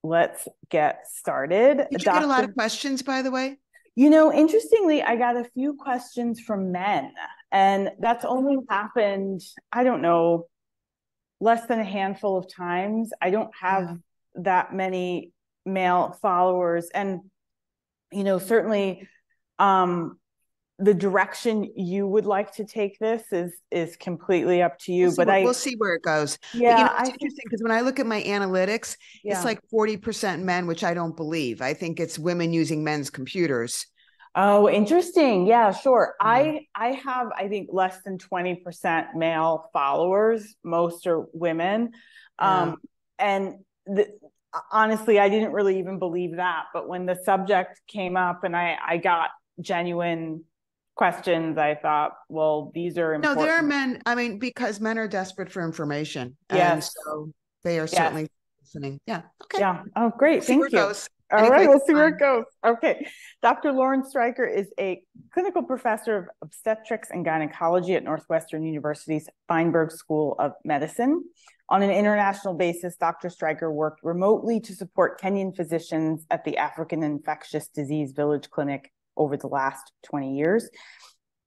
let's get started. Did you get a lot of questions, by the way? Interestingly, I got a few questions from men, and that's only happened, I don't know, less than a handful of times. I don't have that many male followers. And, certainly the direction you would like to take this is completely up to you. We'll see where it goes. Yeah, But it's interesting because when I look at my analytics, it's like 40% men, which I don't believe. I think it's women using men's computers. Oh, interesting. Yeah, sure. I have, I think, less than 20% male followers. Most are women. And honestly, I didn't really even believe that. But when the subject came up and I got genuine questions, I thought, well, these are important. No, there are men. I mean, because men are desperate for information. Yes. And so they are certainly listening. Yeah. Okay. Yeah. Oh, great. Thank you. All right, we'll see where it goes. Okay. Dr. Lauren Streicher is a clinical professor of obstetrics and gynecology at Northwestern University's Feinberg School of Medicine. On an international basis, Dr. Streicher worked remotely to support Kenyan physicians at the African Infectious Disease Village Clinic over the last 20 years.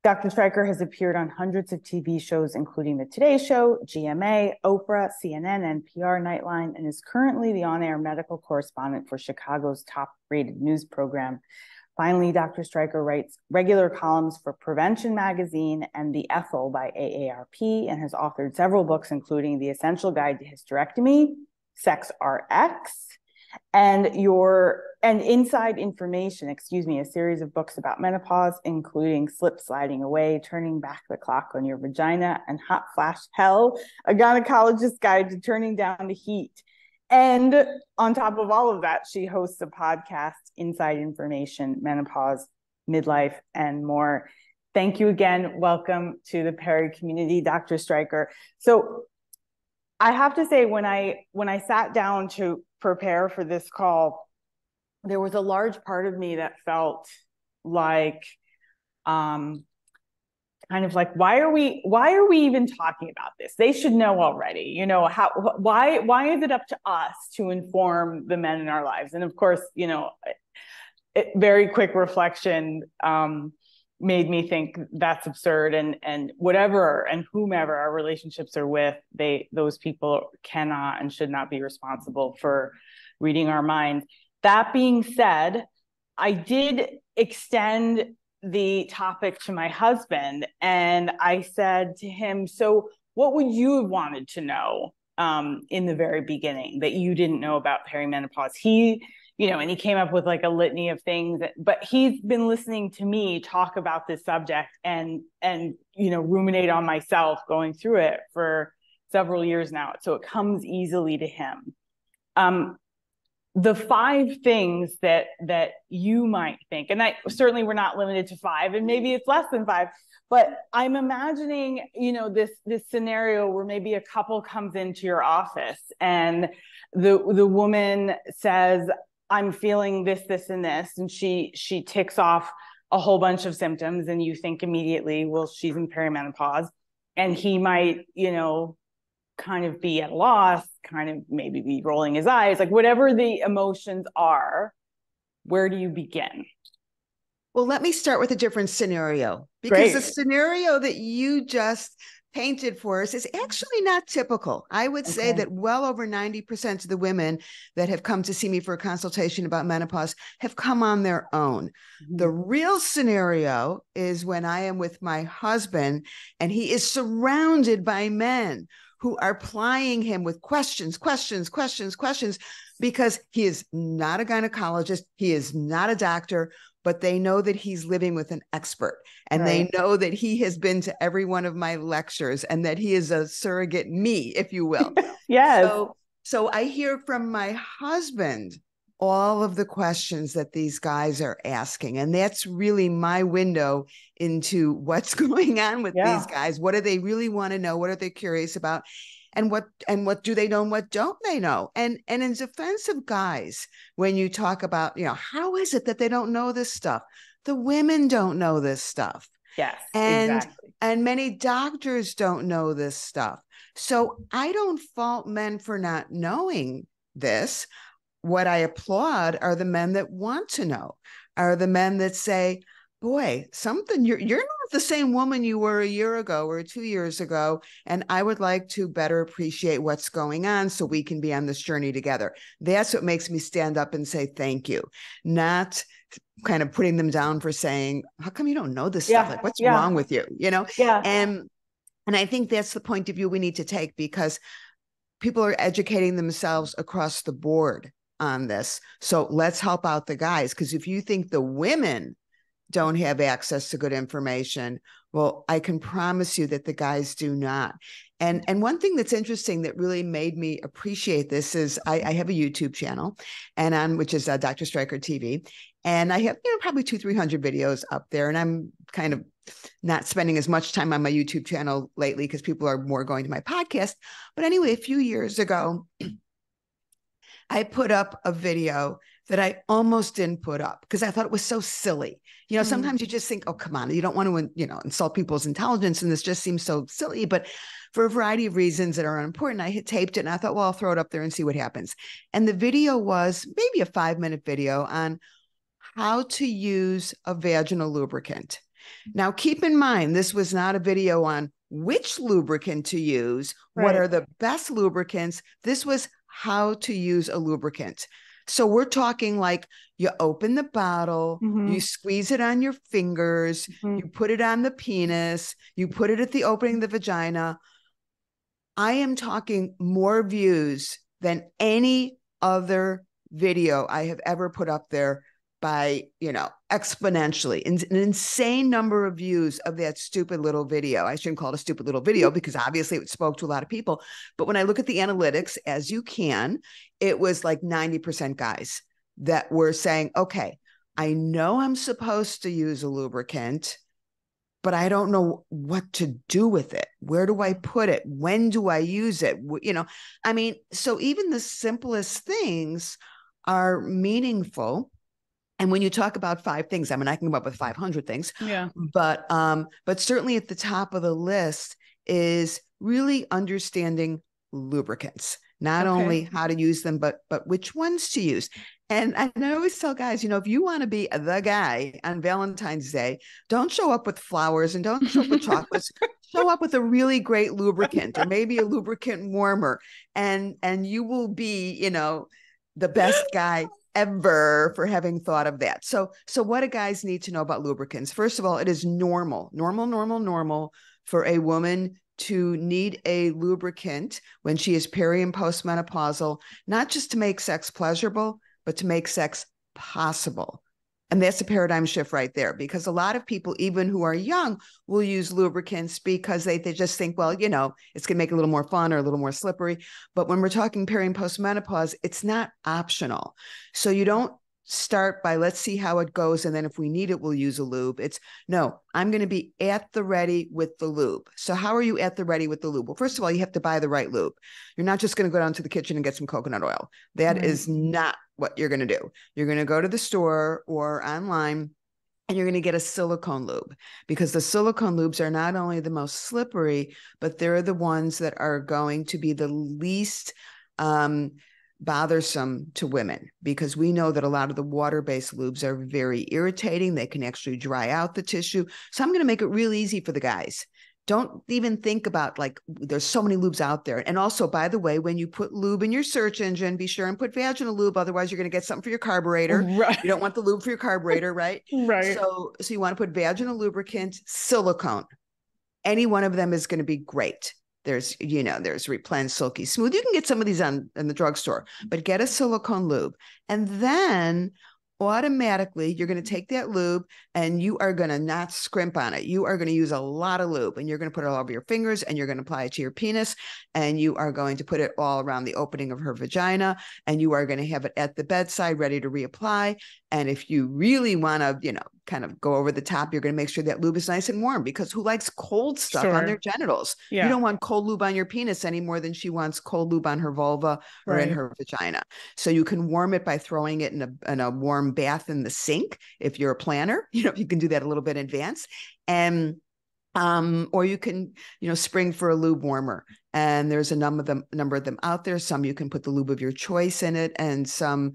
Dr. Streicher has appeared on hundreds of TV shows, including The Today Show, GMA, Oprah, CNN, NPR, Nightline, and is currently the on-air medical correspondent for Chicago's top-rated news program. Finally, Dr. Streicher writes regular columns for Prevention Magazine and The Ethel by AARP and has authored several books, including The Essential Guide to Hysterectomy, Sex RX, and Inside Information, a series of books about menopause, including Slip Sliding Away, Turning Back the Clock on Your Vagina, and Hot Flash Hell, a gynecologist's guide to turning down the heat. And on top of all of that, she hosts a podcast, Inside Information, Menopause, Midlife, and more. Thank you again. Welcome to the Perry community, Dr. Streicher. So I have to say, when I sat down to prepare for this call, there was a large part of me that felt like, kind of like, why are we even talking about this? They should know already. Why is it up to us to inform the men in our lives? And of course, very quick reflection made me think that's absurd, and whatever and whomever our relationships are with, those people cannot and should not be responsible for reading our minds. That being said, I did extend the topic to my husband, and I said to him, so what would you have wanted to know in the very beginning that you didn't know about perimenopause? And he came up with like a litany of things, but he's been listening to me talk about this subject and ruminate on myself going through it for several years now. So it comes easily to him. The 5 things that you might think, and certainly we're not limited to 5, and maybe it's less than 5, but I'm imagining, this scenario where maybe a couple comes into your office and the woman says, I'm feeling this, this, and this. And she ticks off a whole bunch of symptoms, and you think immediately, well, she's in perimenopause. And he might, kind of be at a loss, kind of maybe be rolling his eyes, like whatever the emotions are. Where do you begin? Well, let me start with a different scenario, because the scenario that you just painted for us is actually not typical. I would say that well over 90% of the women that have come to see me for a consultation about menopause have come on their own. Mm-hmm. The real scenario is when I am with my husband and he is surrounded by men who are plying him with questions, because he is not a gynecologist, he is not a doctor, but they know that he's living with an expert, and they know that he has been to every one of my lectures and that he is a surrogate me, if you will. Yes. So I hear from my husband all of the questions that these guys are asking. And that's really my window into what's going on with these guys. What do they really want to know? What are they curious about? And what do they know and what don't they know? And in defense of guys, when you talk about, how is it that they don't know this stuff? The women don't know this stuff. Yes, exactly. And many doctors don't know this stuff. So I don't fault men for not knowing this. what I applaud are the men that want to know, are the men that say, boy, you're not the same woman you were a year ago or 2 years ago. And I would like to better appreciate what's going on so we can be on this journey together. That's what makes me stand up and say thank you, not kind of putting them down for saying, how come you don't know this stuff? Like, what's wrong with you? And I think that's the point of view we need to take, because people are educating themselves across the board on this. So let's help out the guys. Because if you think the women don't have access to good information, well, I can promise you that the guys do not. And one thing that's interesting that really made me appreciate this is I have a YouTube channel, which is Dr. Streicher TV, and I have probably 200-300 videos up there, and I'm kind of not spending as much time on my YouTube channel lately because people are more going to my podcast. But anyway, a few years ago, I put up a video that I almost didn't put up because I thought it was so silly. Sometimes you just think, oh, come on, you don't want to, insult people's intelligence. And this just seems so silly. But for a variety of reasons that are unimportant, I had taped it and I thought, well, I'll throw it up there and see what happens. And the video was maybe a 5-minute video on how to use a vaginal lubricant. Now, keep in mind, this was not a video on which lubricant to use, what are the best lubricants. This was how to use a lubricant. So we're talking like you open the bottle, you squeeze it on your fingers, you put it on the penis, you put it at the opening of the vagina. I am talking more views than any other video I have ever put up there by, exponentially. An insane number of views of that stupid little video. I shouldn't call it a stupid little video because obviously it spoke to a lot of people. But when I look at the analytics, as you can, it was like 90% guys that were saying, okay, I know I'm supposed to use a lubricant, but I don't know what to do with it. Where do I put it? When do I use it? So even the simplest things are meaningful. And when you talk about 5 things, I can come up with 500 things. Yeah. But certainly at the top of the list is really understanding lubricants, not only how to use them, but which ones to use. And I always tell guys, if you want to be the guy on Valentine's Day, don't show up with flowers and don't show up with chocolates. Show up with a really great lubricant or maybe a lubricant warmer, and you will be, the best guy ever for having thought of that. So what do guys need to know about lubricants? First of all, it is normal for a woman to need a lubricant when she is peri and postmenopausal, not just to make sex pleasurable, but to make sex possible. And that's a paradigm shift right there, because a lot of people, even who are young, will use lubricants because they just think, well, it's going to make it a little more fun or a little more slippery. But when we're talking peri and postmenopause, it's not optional. So you don't start by, let's see how it goes, and then if we need it, we'll use a lube. It's, no, I'm going to be at the ready with the lube. So how are you at the ready with the lube? Well, first of all, you have to buy the right lube. You're not just going to go down to the kitchen and get some coconut oil. That is not what you're going to do. You're going to go to the store or online and you're going to get a silicone lube, because the silicone lubes are not only the most slippery, but they're the ones that are going to be the least bothersome to women, because we know that a lot of the water-based lubes are very irritating. They can actually dry out the tissue. So I'm going to make it real easy for the guys. Don't even think about, like, there's so many lubes out there. And also, by the way, when you put lube in your search engine, be sure and put vaginal lube. Otherwise, you're going to get something for your carburetor. Right. You don't want the lube for your carburetor, right? Right. So you want to put vaginal lubricant, silicone. Any one of them is going to be great. There's Replenish, Silky Smooth. You can get some of these in the drugstore, but get a silicone lube. And then automatically you're going to take that lube and you are going to not scrimp on it. You are going to use a lot of lube, and you're going to put it all over your fingers, and you're going to apply it to your penis, and you are going to put it all around the opening of her vagina, and you are going to have it at the bedside ready to reapply. And if you really want to, kind of go over the top, you're going to make sure that lube is nice and warm, because who likes cold stuff on their genitals? Yeah. You don't want cold lube on your penis any more than she wants cold lube on her vulva or in her vagina. So you can warm it by throwing it in a warm bath in the sink. If you're a planner, you can do that a little bit in advance. And or you can, spring for a lube warmer. And there's a number of them out there. Some you can put the lube of your choice in it, and some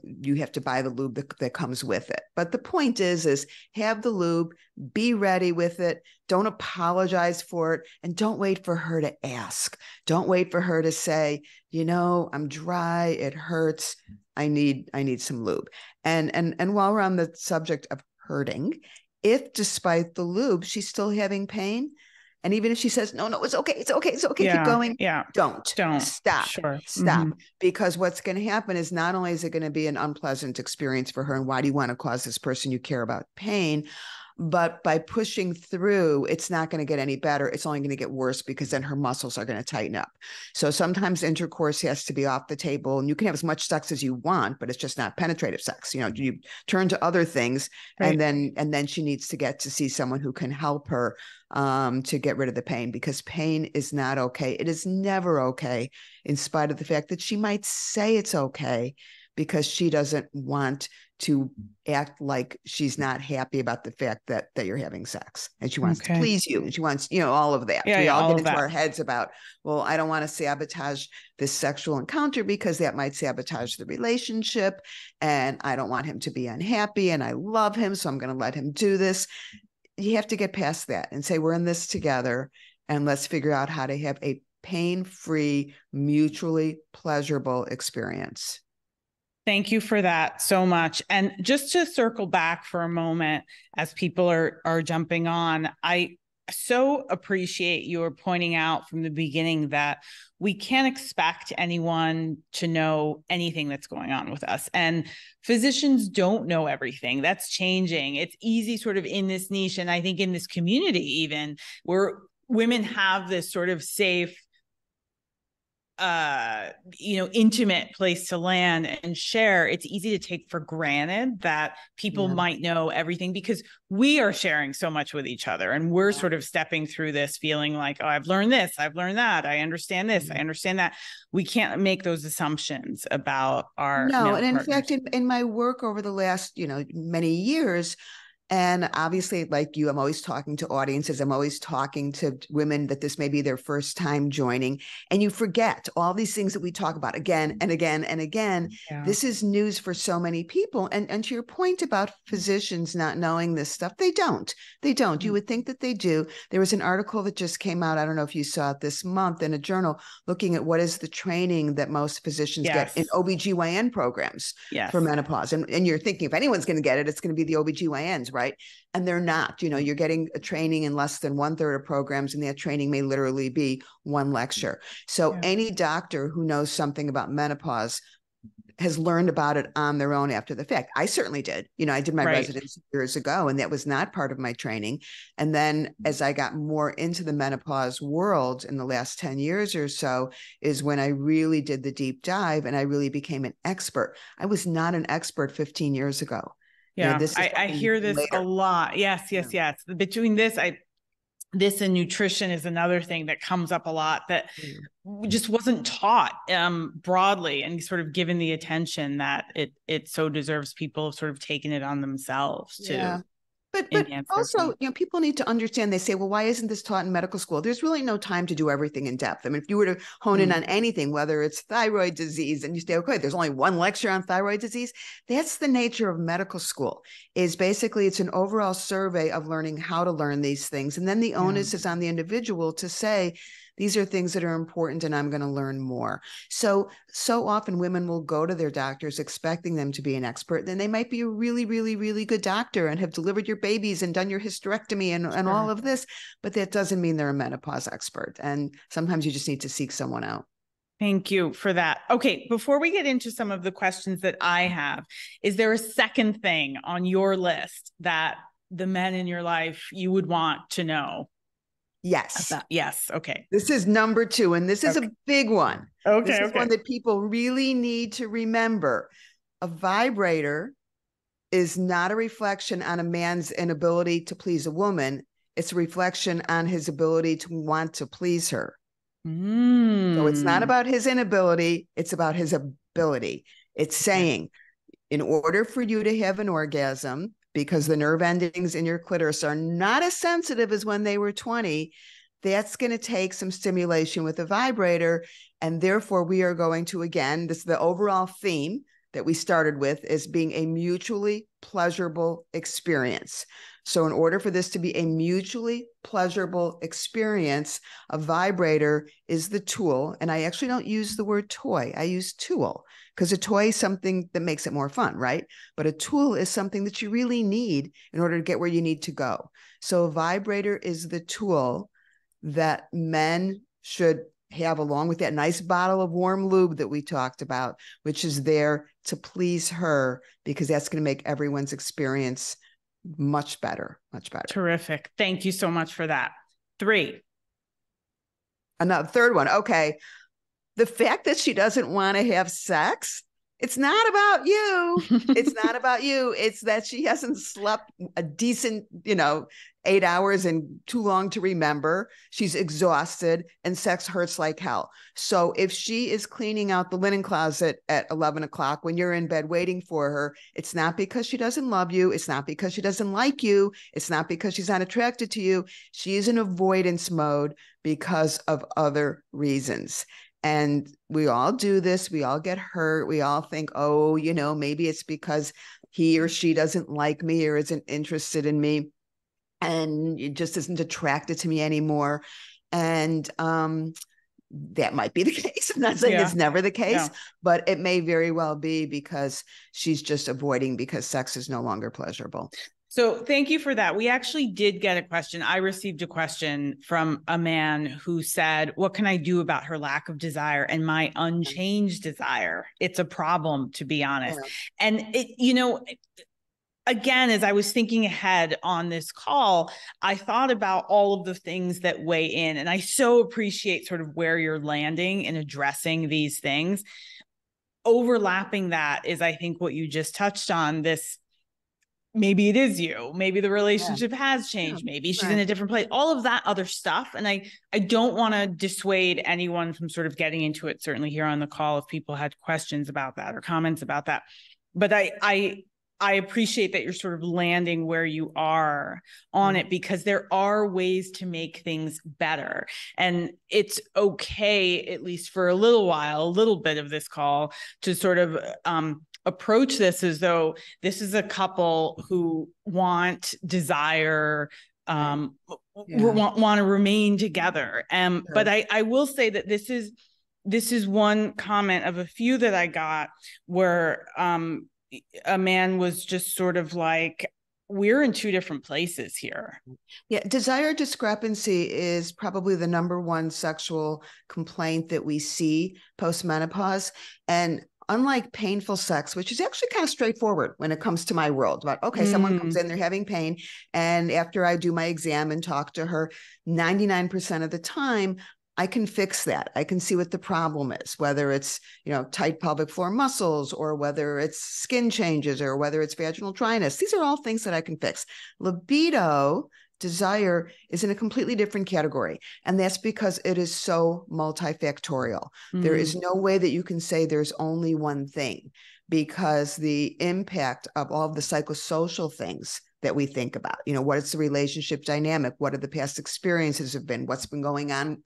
you have to buy the lube that comes with it. But the point is have the lube, be ready with it. Don't apologize for it, and don't wait for her to ask. Don't wait for her to say, I'm dry, it hurts, I need some lube. And while we're on the subject of hurting, if despite the lube she's still having pain, and even if she says, no, it's okay, keep going. Don't stop. Sure. Stop. Because what's going to happen is not only is it going to be an unpleasant experience for her, and why do you want to cause this person you care about pain? But by pushing through, it's not going to get any better. It's only going to get worse, because then her muscles are going to tighten up. So sometimes intercourse has to be off the table, and you can have as much sex as you want, but it's just not penetrative sex. You turn to other things, right. and then she needs to get to see someone who can help her to get rid of the pain, because pain is not okay. It is never okay, in spite of the fact that she might say it's okay, because she doesn't want to act like she's not happy about the fact that you're having sex, and she wants to please you, and she wants, all of that. We all get into our heads about, well, I don't want to sabotage this sexual encounter because that might sabotage the relationship, and I don't want him to be unhappy, and I love him, so I'm going to let him do this. You have to get past that and say, we're in this together, and let's figure out how to have a pain-free, mutually pleasurable experience. Thank you for that so much. And just to circle back for a moment, as people are jumping on, I so appreciate your pointing out from the beginning that we can't expect anyone to know anything that's going on with us. And physicians don't know everything. That's changing. It's easy sort of in this niche, and I think in this community even, where women have this sort of safe, intimate place to land and share. It's easy to take for granted that people might know everything, because we are sharing so much with each other, and we're sort of stepping through this feeling like, oh, I've learned this, I've learned that, I understand this, I understand that. We can't make those assumptions about our and in partners. fact, in my work over the last, many years, and obviously, like you, I'm always talking to audiences. I'm always talking to women that this may be their first time joining. And you forget all these things that we talk about again and again and again. Yeah. This is news for so many people. And to your point about physicians not knowing this stuff, they don't. Mm-hmm. You would think that they do. There was an article that just came out, I don't know if you saw it this month, in a journal, looking at what is the training that most physicians get in OBGYN programs for menopause. And you're thinking, if anyone's going to get it, it's going to be the OBGYNs, right? And they're not. You're getting a training in less than 1/3 of programs, and that training may literally be one lecture. So any doctor who knows something about menopause has learned about it on their own after the fact. I certainly did. I did my residency years ago, and that was not part of my training. And then as I got more into the menopause world in the last 10 years or so, is when I really did the deep dive, and I really became an expert. I was not an expert 15 years ago. Yeah, I hear this a lot. Yes. Between this, this and nutrition is another thing that comes up a lot that just wasn't taught broadly and sort of given the attention that it so deserves. People have sort of taken it on themselves to. But also, people need to understand, they say, well, why isn't this taught in medical school? There's really no time to do everything in depth. I mean, if you were to hone in on anything, whether it's thyroid disease, and you say, okay, there's only one lecture on thyroid disease. That's the nature of medical school, is basically it's an overall survey of learning how to learn these things. And then the onus is on the individual to say, these are things that are important, and I'm going to learn more. So often women will go to their doctors expecting them to be an expert. Then they might be a really, really, really good doctor and have delivered your babies and done your hysterectomy and all of this, but that doesn't mean they're a menopause expert. And sometimes you just need to seek someone out. Thank you for that. Okay, before we get into some of the questions that I have, is there a second thing on your list that the men in your life you would want to know? Yes. Yes. Okay. This is number 2, and this is a big one. Okay. This is one that people really need to remember. A vibrator is not a reflection on a man's inability to please a woman. It's a reflection on his ability to want to please her. So it's not about his inability. It's about his ability. It's saying, in order for you to have an orgasm, because the nerve endings in your clitoris are not as sensitive as when they were 20, that's going to take some stimulation with a vibrator. And therefore, we are going to, again, this is the overall theme that we started with, is being a mutually pleasurable experience. So in order for this to be a mutually pleasurable experience, a vibrator is the tool. And I actually don't use the word toy. I use tool, because a toy is something that makes it more fun, right? But a tool is something that you really need in order to get where you need to go. So a vibrator is the tool that men should have, along with that nice bottle of warm lube that we talked about, which is there to please her, because that's going to make everyone's experience much better, much better. Terrific. Thank you so much for that. 3. Another third one. Okay. The fact that she doesn't want to have sex, it's not about you. It's not about you. It's that she hasn't slept a decent, 8 hours and too long to remember. She's exhausted and sex hurts like hell. So if she is cleaning out the linen closet at 11 o'clock when you're in bed waiting for her, it's not because she doesn't love you. It's not because she doesn't like you. It's not because she's not attracted to you. She is in avoidance mode because of other reasons. And we all do this. We all get hurt. We all think, oh, maybe it's because he or she doesn't like me or isn't interested in me, and it just isn't attracted to me anymore. And that might be the case. I'm not saying it's never the case, but it may very well be because she's just avoiding because sex is no longer pleasurable. So thank you for that. We actually did get a question. I received a question from a man who said, what can I do about her lack of desire and my unchanged desire? It's a problem, to be honest. Yeah. And again, as I was thinking ahead on this call, I thought about all of the things that weigh in, and I so appreciate sort of where you're landing in addressing these things. Overlapping that is, I think, what you just touched on, this, maybe it is you, maybe the relationship has changed, maybe she's in a different place, all of that other stuff. And I don't want to dissuade anyone from sort of getting into it, certainly here on the call, if people had questions about that or comments about that. But I appreciate that you're sort of landing where you are on it, because there are ways to make things better. And it's okay, at least for a little while, a little bit of this call, to sort of approach this as though this is a couple who want desire, want to remain together. But I will say that this is one comment of a few that I got where a man was just sort of like, we're in two different places here. Yeah. Desire discrepancy is probably the number one sexual complaint that we see post-menopause. And unlike painful sex, which is actually kind of straightforward when it comes to my world, about, okay, someone comes in, they're having pain. And after I do my exam and talk to her, 99% of the time, I can fix that. I can see what the problem is, whether it's, tight pelvic floor muscles, or whether it's skin changes, or whether it's vaginal dryness. These are all things that I can fix. Libido, desire, is in a completely different category. And that's because it is so multifactorial. There is no way that you can say there's only one thing, because the impact of all of the psychosocial things that we think about, what is the relationship dynamic? What are the past experiences have been? What's been going on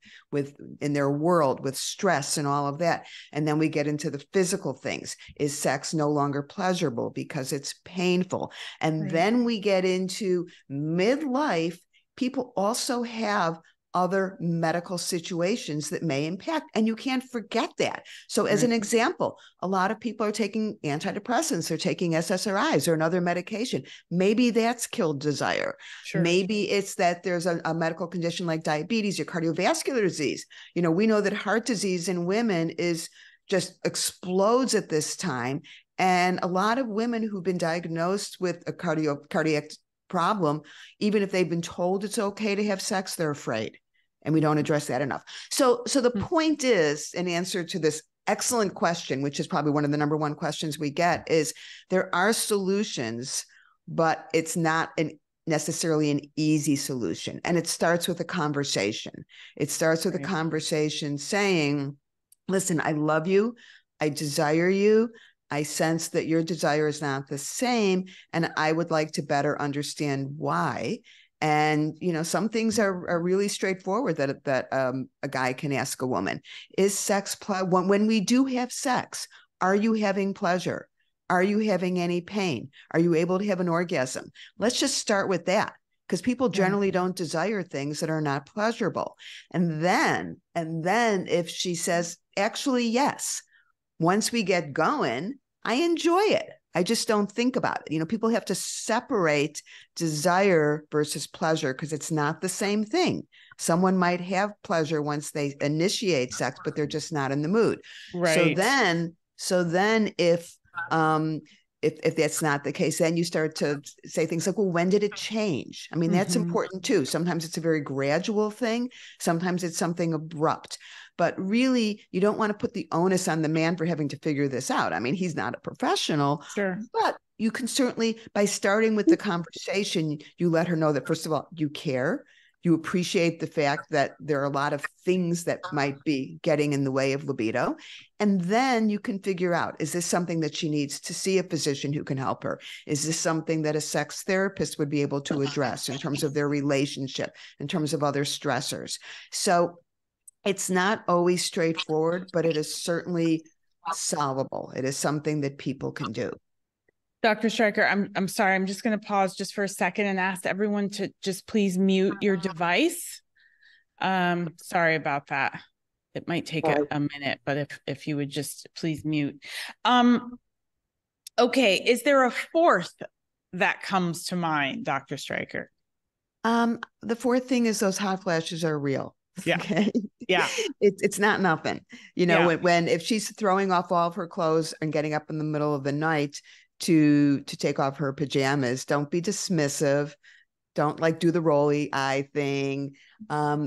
in their world with stress and all of that? And then we get into the physical things. Is sex no longer pleasurable because it's painful? And then we get into midlife. People also have other medical situations that may impact, and you can't forget that. So as an example, a lot of people are taking antidepressants, they're taking SSRIs or another medication. Maybe that's killed desire. Maybe it's that there's a medical condition like diabetes or cardiovascular disease. We know that heart disease in women is just explodes at this time. And a lot of women who've been diagnosed with a cardiac problem, even if they've been told it's okay to have sex, they're afraid. And we don't address that enough. So the point is, in answer to this excellent question, which is probably one of the number one questions we get, is there are solutions, but it's not necessarily an easy solution. And it starts with a conversation. It starts with a conversation saying, listen, I love you. I desire you. I sense that your desire is not the same, and I would like to better understand why. And, you know, some things are really straightforward that a guy can ask a woman. Is sex, when we do have sex, are you having pleasure? Are you having any pain? Are you able to have an orgasm? Let's just start with that, because people generally don't desire things that are not pleasurable. And then if she says, actually, yes, once we get going, I enjoy it. I just don't think about it. You know, people have to separate desire versus pleasure, because it's not the same thing. Someone might have pleasure once they initiate sex, but they're just not in the mood. Right. So then if that's not the case, then you start to say things like, well, when did it change? I mean, that's important too. Sometimes it's a very gradual thing. Sometimes it's something abrupt. But really, you don't want to put the onus on the man for having to figure this out. I mean, he's not a professional. Sure. But you can certainly, by starting with the conversation, you let her know that, first of all, you care. You appreciate the fact that there are a lot of things that might be getting in the way of libido. And then you can figure out, is this something that she needs to see a physician who can help her? Is this something that a sex therapist would be able to address in terms of their relationship, in terms of other stressors? So it's not always straightforward, but it is certainly solvable. It is something that people can do. Dr. Streicher, I'm sorry. I'm just going to pause just for a second and ask everyone to just please mute your device. Sorry about that. It might take a minute, but if you would just please mute. Okay. Is there a fourth that comes to mind, Dr. Streicher? The fourth thing is those hot flashes are real. Yeah. Okay. Yeah. It's not nothing. You know, if she's throwing off all of her clothes and getting up in the middle of the night to take off her pajamas, don't be dismissive. Don't like do the rolly eye thing.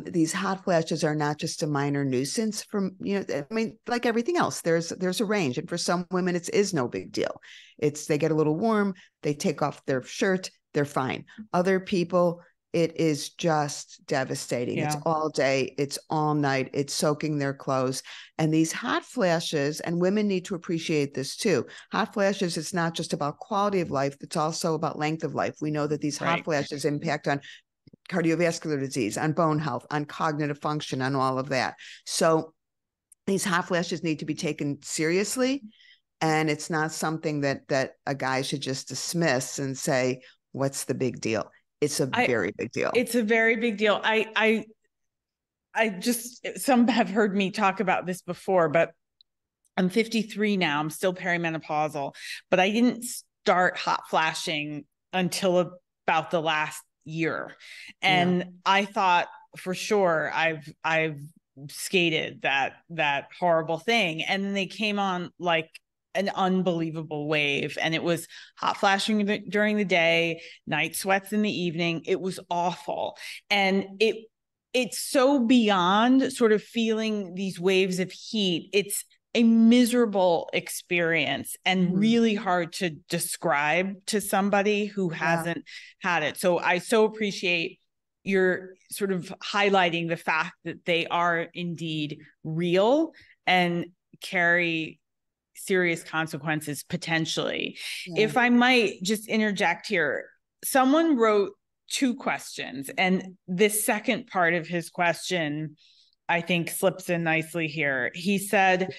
These hot flashes are not just a minor nuisance from, you know, I mean, like everything else, there's a range. And for some women, it is no big deal. They get a little warm, they take off their shirt, they're fine. Other people, it is just devastating. Yeah. It's all day, it's all night, it's soaking their clothes. And these hot flashes, and women need to appreciate this too. Hot flashes, it's not just about quality of life, it's also about length of life. We know that these hot flashes impact on cardiovascular disease, on bone health, on cognitive function, on all of that. So these hot flashes need to be taken seriously. And it's not something that a guy should just dismiss and say, what's the big deal? It's a very big deal. It's a very big deal. I just, some have heard me talk about this before, but I'm 53 now. I'm still perimenopausal, but I didn't start hot flashing until about the last year. And I thought for sure I've skated that horrible thing. And then they came on like an unbelievable wave, and it was hot flashing during the day, night sweats in the evening. It was awful. And it's so beyond sort of feeling these waves of heat. It's a miserable experience and really hard to describe to somebody who hasn't had it. So I so appreciate your sort of highlighting the fact that they are indeed real and carry serious consequences potentially. If I might just interject here, someone wrote 2 questions, and this second part of his question, I think, slips in nicely here. He said,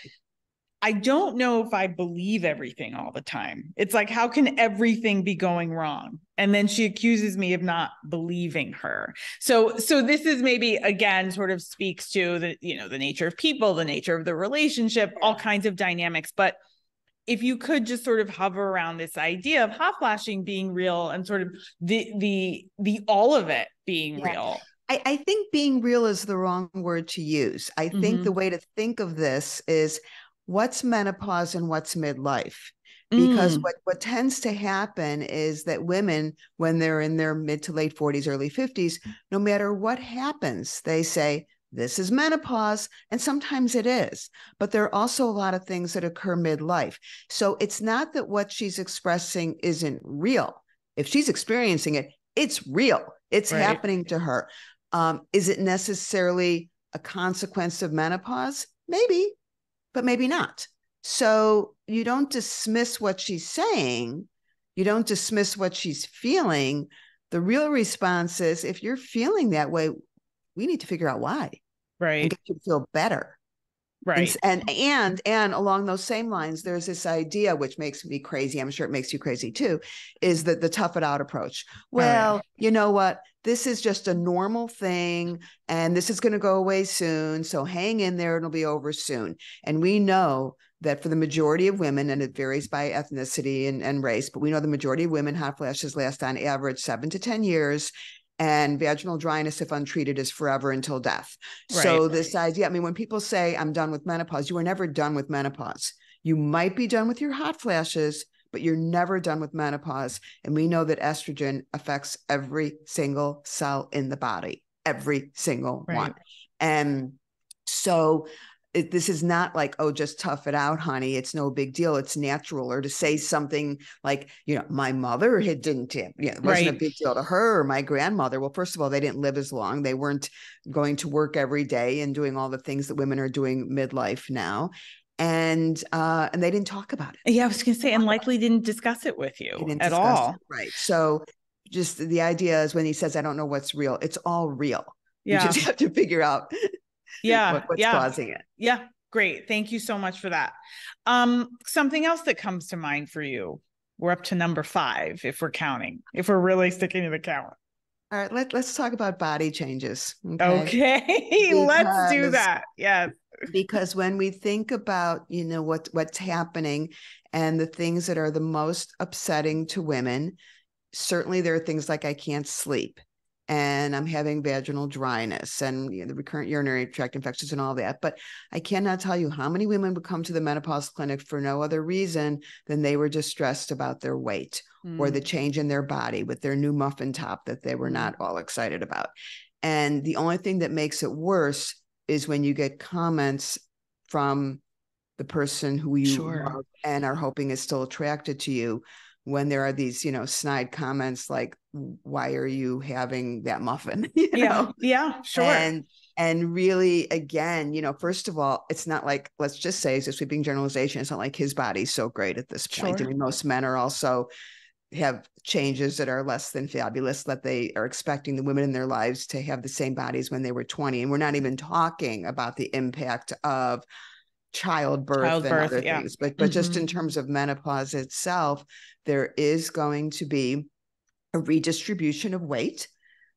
I don't know if I believe everything all the time. It's like, how can everything be going wrong? And then she accuses me of not believing her. So this is maybe, again, sort of speaks to the, you know, the nature of people, the nature of the relationship, all kinds of dynamics. But if you could just sort of hover around this idea of hot flashing being real and sort of the all of it being real. I think being real is the wrong word to use. I think the way to think of this is, what's menopause and what's midlife? Because what tends to happen is that women, when they're in their mid to late 40s, early 50s, no matter what happens, they say, this is menopause. And sometimes it is, but there are also a lot of things that occur midlife. So it's not that what she's expressing isn't real. If she's experiencing it, it's real. It's happening to her. Is it necessarily a consequence of menopause? Maybe, but maybe not. So you don't dismiss what she's saying. You don't dismiss what she's feeling, The real response is, if you're feeling that way, we need to figure out why. Right. And get you to feel better. Right. And along those same lines, there's this idea, which makes me crazy, I'm sure it makes you crazy too, is that the tough it out approach. Well, you know what? This is just a normal thing, and this is going to go away soon. So hang in there, it'll be over soon. And we know that for the majority of women, and it varies by ethnicity and race, but we know the majority of women, hot flashes last on average 7 to 10 years. And vaginal dryness, if untreated, is forever until death. Right. So this idea, I mean, when people say I'm done with menopause, you are never done with menopause. You might be done with your hot flashes, but you're never done with menopause. And we know that estrogen affects every single cell in the body, every single one. And so this is not like, oh, just tough it out, honey. It's no big deal. It's natural. Or to say something like, you know, my mother didn't, it wasn't a big deal to her, or my grandmother. Well, first of all, they didn't live as long. They weren't going to work every day and doing all the things that women are doing midlife now. And they didn't talk about it. Yeah, I was going to say, and likely didn't discuss it with you at all. Right. So just the idea is when he says, I don't know what's real, it's all real. You just have to figure out what's causing it. Yeah. Great. Thank you so much for that. Something else that comes to mind for you. We're up to number 5, if we're counting, if we're really sticking to the count. All right, let's talk about body changes. Okay. Let's do that. Yes. Because when we think about, you know, what's happening and the things that are the most upsetting to women, certainly there are things like I can't sleep, and I'm having vaginal dryness, and the recurrent urinary tract infections and all that. But I cannot tell you how many women would come to the menopause clinic for no other reason than they were distressed about their weight or the change in their body with their new muffin top that they were not all excited about. And the only thing that makes it worse is when you get comments from the person who you love and are hoping is still attracted to you, when there are these, you know, snide comments like, why are you having that muffin? You know? Yeah, sure. And really, again, you know, first of all, it's not like, let's just say, it's a sweeping generalization, it's not like his body's so great at this point. I mean, most men are also have changes that are less than fabulous, that they are expecting the women in their lives to have the same bodies when they were 20. And we're not even talking about the impact of childbirth and other things, but just in terms of menopause itself, there is going to be a redistribution of weight,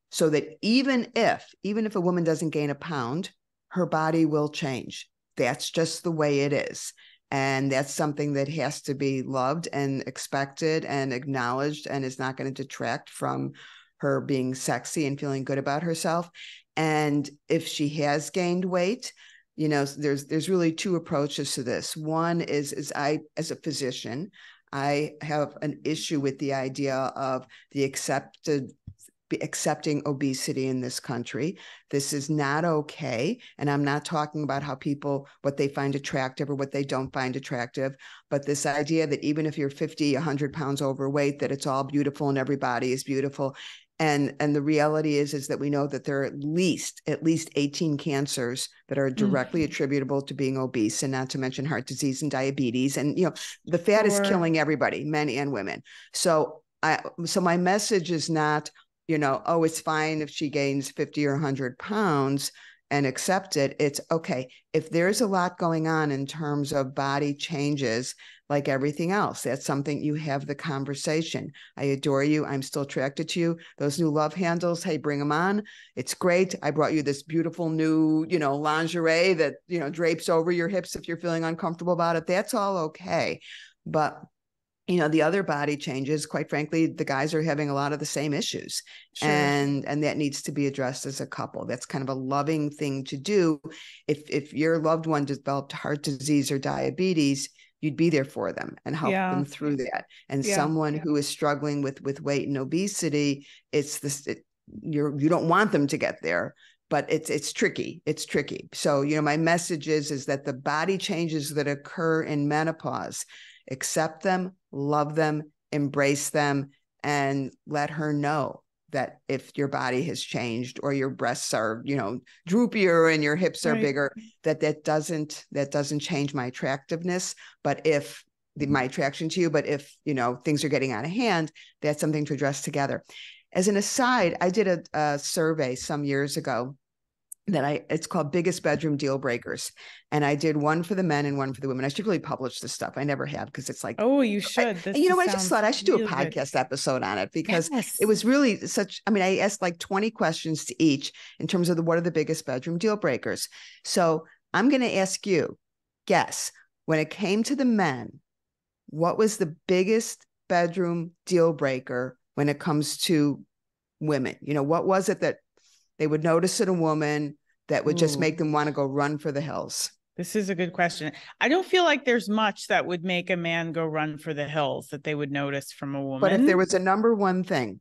so that even if a woman doesn't gain a pound, her body will change. That's just the way it is. And that's something that has to be loved and expected and acknowledged, and is not going to detract from her being sexy and feeling good about herself. And if she has gained weight, you know, there's really 2 approaches to this. One is I, as a physician, I have an issue with the idea of the accepting obesity in this country. This is not okay. And I'm not talking about how people, what they find attractive or what they don't find attractive, but this idea that even if you're 50, 100 pounds overweight, that it's all beautiful and everybody is beautiful. And the reality is that we know that there are at least 18 cancers that are directly attributable to being obese, and not to mention heart disease and diabetes. And, you know, the fat is killing everybody, men and women. So my message is not, you know, oh, it's fine if she gains 50 or 100 pounds and accept it. It's okay. If there's a lot going on in terms of body changes, like everything else, that's something you have the conversation. I adore you. I'm still attracted to you. Those new love handles, hey, bring them on. It's great. I brought you this beautiful new, you know, lingerie that, you know, drapes over your hips if you're feeling uncomfortable about it. That's all okay. But you know, the other body changes, quite frankly, the guys are having a lot of the same issues. And that needs to be addressed as a couple. That's kind of a loving thing to do. If your loved one developed heart disease or diabetes, you'd be there for them and help them through that. And someone who is struggling with weight and obesity, you don't want them to get there, but it's tricky. It's tricky. So, you know, my message is that the body changes that occur in menopause, accept them, love them, embrace them, and let her know that if your body has changed or your breasts are, you know, droopier and your hips are bigger, that doesn't change my attractiveness. But if my attraction to you, but if, you know, things are getting out of hand, that's something to address together. As an aside, I did a survey some years ago it's called Biggest Bedroom Deal Breakers. And I did one for the men and one for the women. I should really publish this stuff. I never have, because it's like, oh, you should. And you know, I just thought I should do a podcast episode on it, because it was really I asked like 20 questions to each in terms of what are the biggest bedroom deal breakers. So I'm going to ask you, guess, when it came to the men, what was the biggest bedroom deal breaker when it comes to women? You know, what was it that they would notice in a woman that would just make them want to go run for the hills? This is a good question. I don't feel like there's much that would make a man go run for the hills that they would notice from a woman. But if there was a number one thing,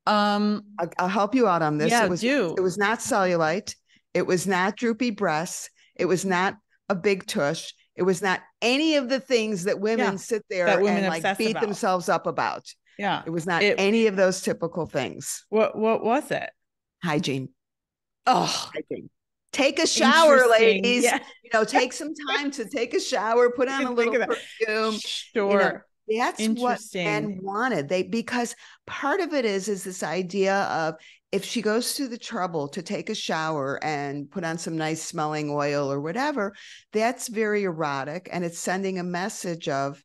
I'll help you out on this. Yeah, it was not cellulite. It was not droopy breasts. It was not a big tush. It was not any of the things that women sit there and like beat themselves up about. Yeah. It was not any of those typical things. What was it? Hygiene. Oh, hygiene. Take a shower, ladies. Yeah. You know, take some time to take a shower, put on a little perfume. Sure. You know, that's what men wanted. Because part of it is this idea of, if she goes through the trouble to take a shower and put on some nice smelling oil or whatever, that's very erotic. And it's sending a message of,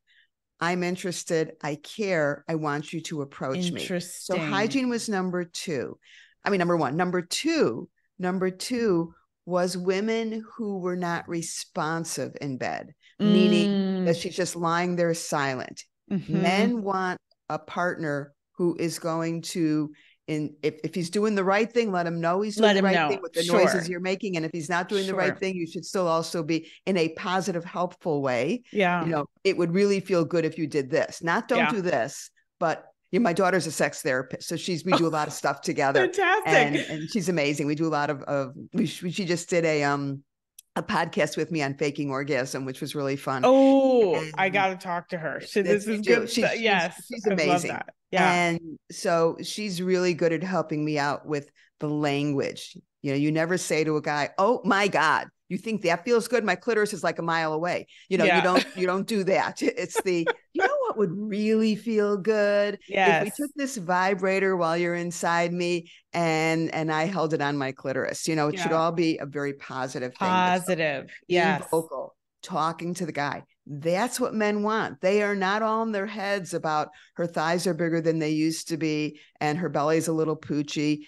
I'm interested, I care, I want you to approach me. So hygiene was number one. Number two was women who were not responsive in bed, meaning that she's just lying there silent. Men want a partner who is going to, if he's doing the right thing, let him know he's doing the right thing with the noises you're making. And if he's not doing the right thing, you should still also be in a positive, helpful way. Yeah. You know, it would really feel good if you did this. Not don't do this, but my daughter's a sex therapist, so we do a lot of stuff together. Fantastic. And she's amazing. We do a lot of she just did a podcast with me on faking orgasm, which was really fun. I got to talk to her. This is good. She's amazing. I love that. Yeah. And so she's really good at helping me out with the language. You know, you never say to a guy, "Oh my God, you think that feels good? My clitoris is like a mile away." You know, you don't do that. It's you know what would really feel good? If we took this vibrator while you're inside me and I held it on my clitoris. You know, it should all be a very positive thing. Positive. Being vocal, talking to the guy. That's what men want. They are not all in their heads about her thighs are bigger than they used to be and her belly's a little poochy.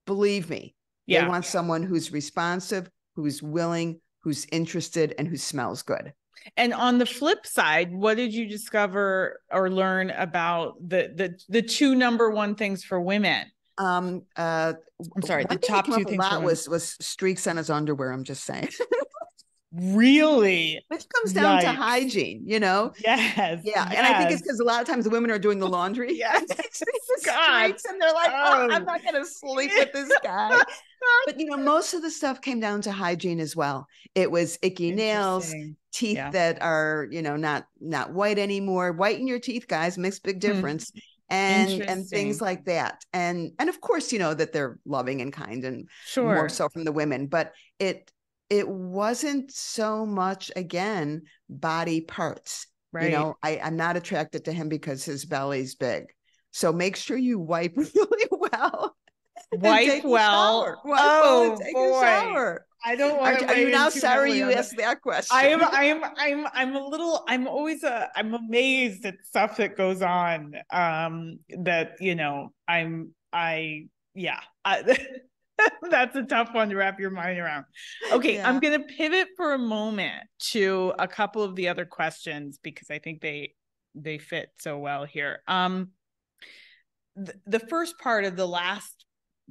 Believe me, they want someone who's responsive, who's willing, who's interested, and who smells good. And on the flip side, what did you discover or learn about the two number one things for women? I'm sorry, the top two things was streaks on his underwear. I'm just saying. Really? Which comes down to hygiene, you know? Yes. Yeah. And I think it's because a lot of times the women are doing the laundry. Yes. Streaks, and they're like, oh, I'm not going to sleep with this guy. But, you know, most of the stuff came down to hygiene as well. It was icky nails, teeth that are, you know, not white anymore. Whiten your teeth, guys, makes a big difference. And things like that. And of course, you know, that they're loving and kind and more so from the women. But it wasn't so much, again, body parts. Right. You know, I'm not attracted to him because his belly's big. So make sure you wipe really well. Wipe well. Oh, take a shower. I don't want to. Are you now sorry you asked that question? I'm a little. I'm always I'm amazed at stuff that goes on. That, you know, that's a tough one to wrap your mind around. Okay, I'm going to pivot for a moment to a couple of the other questions because I think they fit so well here. The first part of the last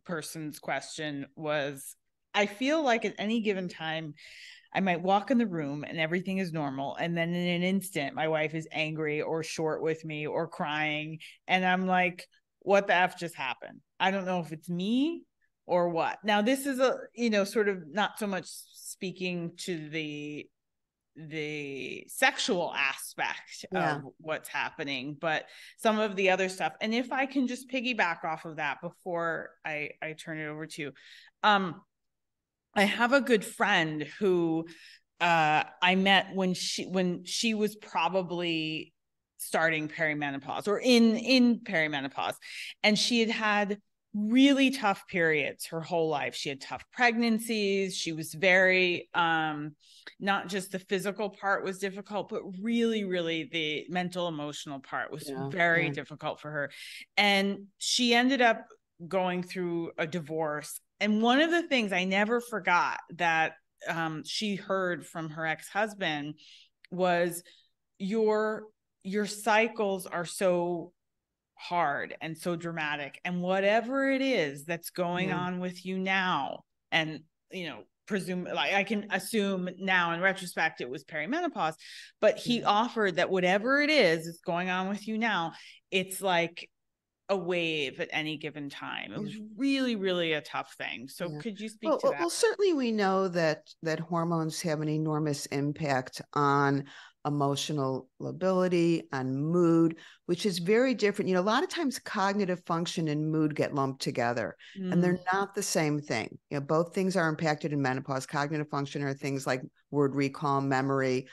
person's question was, I feel like at any given time, I might walk in the room and everything is normal. And then in an instant, my wife is angry or short with me or crying. And I'm like, what the F just happened? I don't know if it's me or what. Now, this is sort of not so much speaking to the sexual aspect of what's happening, but some of the other stuff. And if I can just piggyback off of that before I turn it over to you. I have a good friend who I met when she was probably starting perimenopause or in perimenopause. And she had had really tough periods her whole life. She had tough pregnancies. She was very, not just the physical part was difficult, but really, really the mental, emotional part was very difficult for her. And she ended up going through a divorce. And one of the things I never forgot that she heard from her ex-husband was, your cycles are so hard and so dramatic, and whatever it is that's going on with you now, and presume, like, I can assume now in retrospect it was perimenopause, but he offered that whatever it is that's going on with you now, it's like a wave at any given time. It was really, really a tough thing. So could you speak to that? Well, certainly we know that hormones have an enormous impact on emotional lability, on mood, which is very different. A lot of times cognitive function and mood get lumped together, and they're not the same thing. Both things are impacted in menopause. Cognitive function are things like word recall, memory,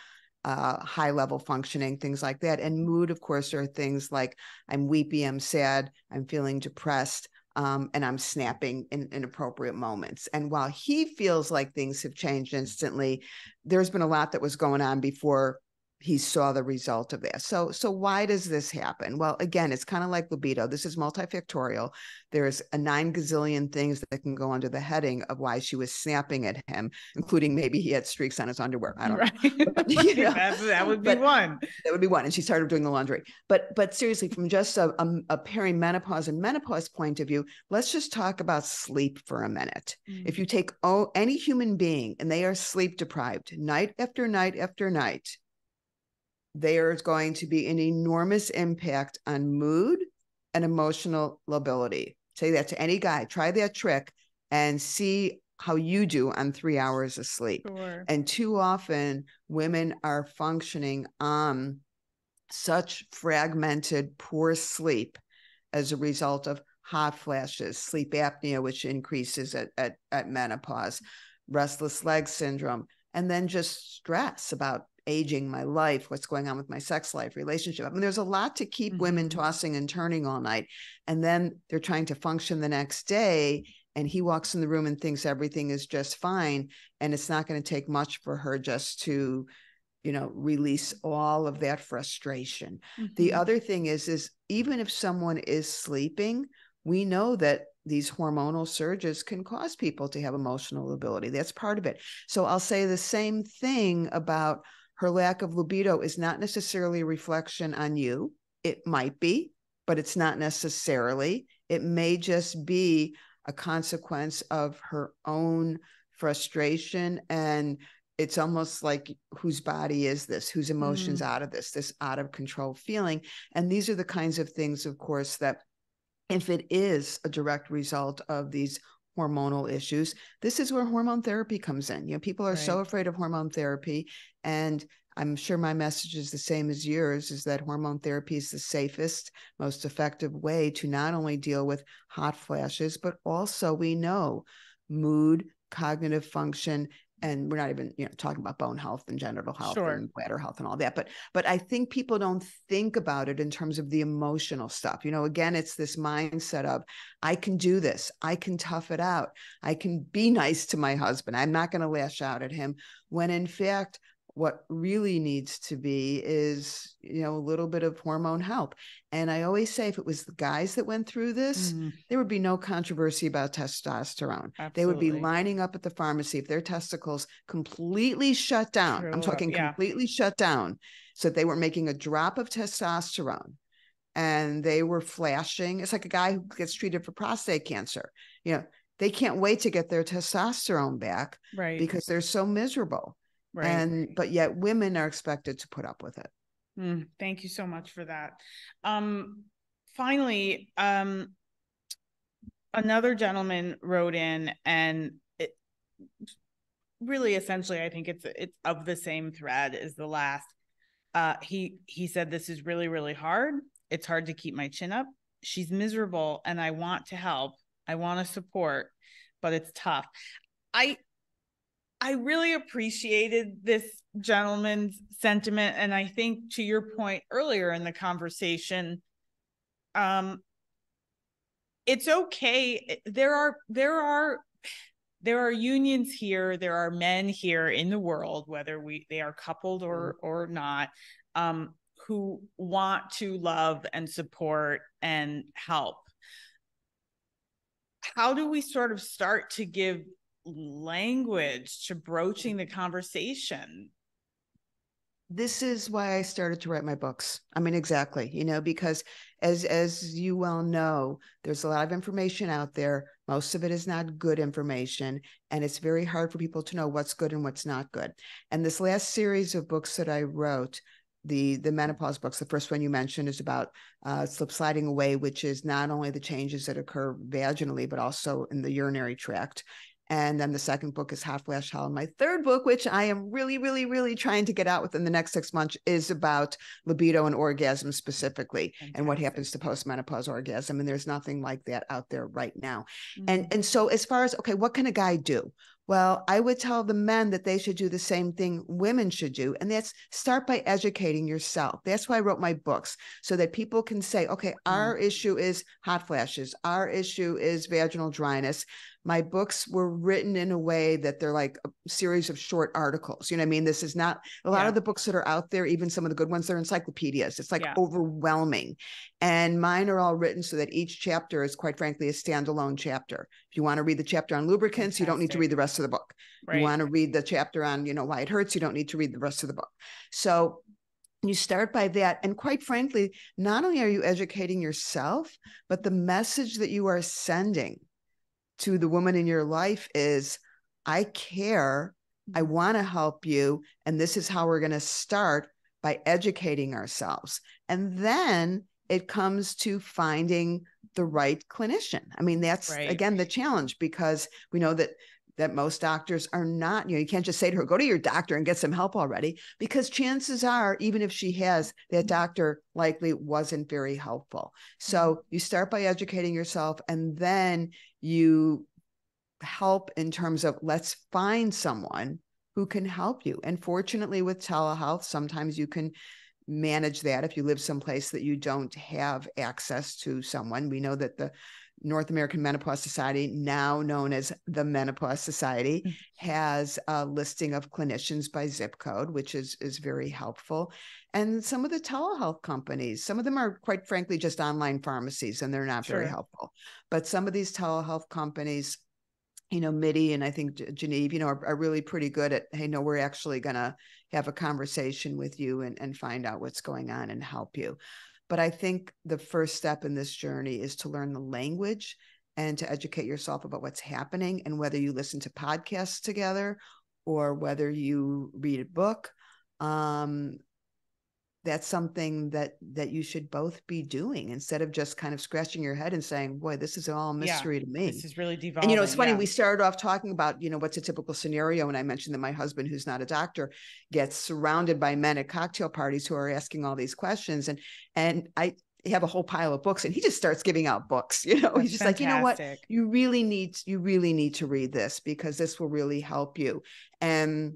high level functioning, things like that. And mood, of course, are things like I'm weepy, I'm sad, I'm feeling depressed, and I'm snapping in inappropriate moments. And while he feels like things have changed instantly, there's been a lot that was going on before he saw the result of that. So why does this happen? Well, again, it's kind of like libido. This is multifactorial. There's a 9 gazillion things that can go under the heading of why she was snapping at him, including maybe he had streaks on his underwear. I don't know. But, that would be one. That would be one. And she started doing the laundry. But seriously, from just a perimenopause and menopause point of view, let's just talk about sleep for a minute. If you take any human being and they are sleep deprived night after night after night, there's going to be an enormous impact on mood and emotional lability. Say that to any guy. Try that trick and see how you do on 3 hours of sleep. Sure. And too often women are functioning on such fragmented, poor sleep as a result of hot flashes, sleep apnea, which increases at menopause, restless leg syndrome, and then just stress about aging, my life, what's going on with my sex life, relationship. I mean, there's a lot to keep women tossing and turning all night. And then they're trying to function the next day, and he walks in the room and thinks everything is just fine. And it's not going to take much for her just to, release all of that frustration. The other thing is even if someone is sleeping, we know that these hormonal surges can cause people to have emotional lability. That's part of it. So I'll say the same thing about her lack of libido is not necessarily a reflection on you. It might be, but it's not necessarily. It may just be a consequence of her own frustration. And it's almost like, whose body is this? Whose emotions out of this out of control feeling? And these are the kinds of things, of course, that if it is a direct result of these hormonal issues, this is where hormone therapy comes in. People are so afraid of hormone therapy, and I'm sure my message is the same as yours, is that hormone therapy is the safest, most effective way to not only deal with hot flashes, but also we know mood, cognitive function, and we're not even talking about bone health and genital health and bladder health and all that, but I think people don't think about it in terms of the emotional stuff. Again, it's this mindset of, I can do this, I can tough it out, I can be nice to my husband, I'm not going to lash out at him, when in fact what really needs to be is a little bit of hormone help. And I always say, if it was the guys that went through this, there would be no controversy about testosterone. Absolutely. They would be lining up at the pharmacy if their testicles completely shut down. I'm talking completely shut down, so that they were making a drop of testosterone and they were flashing. It's like a guy who gets treated for prostate cancer. They can't wait to get their testosterone back, because they're so miserable. But yet women are expected to put up with it. Thank you so much for that. Finally, another gentleman wrote in, and it really, essentially, I think it's of the same thread as the last. He said, this is really, really hard. It's hard to keep my chin up. She's miserable, and I want to help. I want to support, but it's tough. I really appreciated this gentleman's sentiment. And I think, to your point earlier in the conversation, it's okay. There are unions here. There are men here in the world, whether they are coupled or not, who want to love and support and help. How do we sort of start to give language to broaching the conversation? This is why I started to write my books. I mean, exactly, because as you well know, there's a lot of information out there. Most of it is not good information, and it's very hard for people to know what's good and what's not good. And this last series of books that I wrote, the menopause books, the first one you mentioned is about slip sliding away, which is not only the changes that occur vaginally, but also in the urinary tract. And then the second book is Hot Flash Hell. My third book, which I am really, really, really trying to get out within the next 6 months, is about libido and orgasm specifically. Fantastic. And what happens to postmenopause orgasm. And there's nothing like that out there right now. And so as far as, okay, what can a guy do? Well, I would tell the men that they should do the same thing women should do. And that's start by educating yourself. That's why I wrote my books, so that people can say, okay, our issue is hot flashes. Our issue is vaginal dryness. My books were written in a way that they're like a series of short articles. You know what I mean? This is not a lot of the books that are out there, even some of the good ones, they're encyclopedias. It's like overwhelming. And mine are all written so that each chapter is, quite frankly, a standalone chapter. If you want to read the chapter on lubricants, Fantastic. You don't need to read the rest of the book. Right. You want to read the chapter on, why it hurts, you don't need to read the rest of the book. So you start by that. And quite frankly, not only are you educating yourself, but the message that you are sending to the woman in your life is, I care, I want to help you, and this is how we're going to start, by educating ourselves. And then it comes to finding the right clinician. I mean, that's again the challenge, because we know that most doctors are not, you can't just say to her, go to your doctor and get some help already, because chances are, even if she has, that doctor likely wasn't very helpful. So you start by educating yourself, and then you help in terms of, let's find someone who can help you. And fortunately with telehealth, sometimes you can manage that if you live someplace that you don't have access to someone. We know that the North American Menopause Society, now known as the Menopause Society, has a listing of clinicians by zip code, which is very helpful. And some of the telehealth companies, some of them are, quite frankly, just online pharmacies, and they're not very helpful. But some of these telehealth companies, MIDI and I think Geneve, are really pretty good at, hey, no, we're actually going to have a conversation with you and find out what's going on and help you. But I think the first step in this journey is to learn the language and to educate yourself about what's happening, and whether you listen to podcasts together or whether you read a book. That's something that you should both be doing, instead of just kind of scratching your head and saying, boy, this is all a mystery to me. This is really devolving. And, it's funny, we started off talking about, what's a typical scenario. And I mentioned that my husband, who's not a doctor, gets surrounded by men at cocktail parties who are asking all these questions. And I have a whole pile of books, and he just starts giving out books. He's just fantastic. Like, you know what, you really need to read this, because this will really help you. And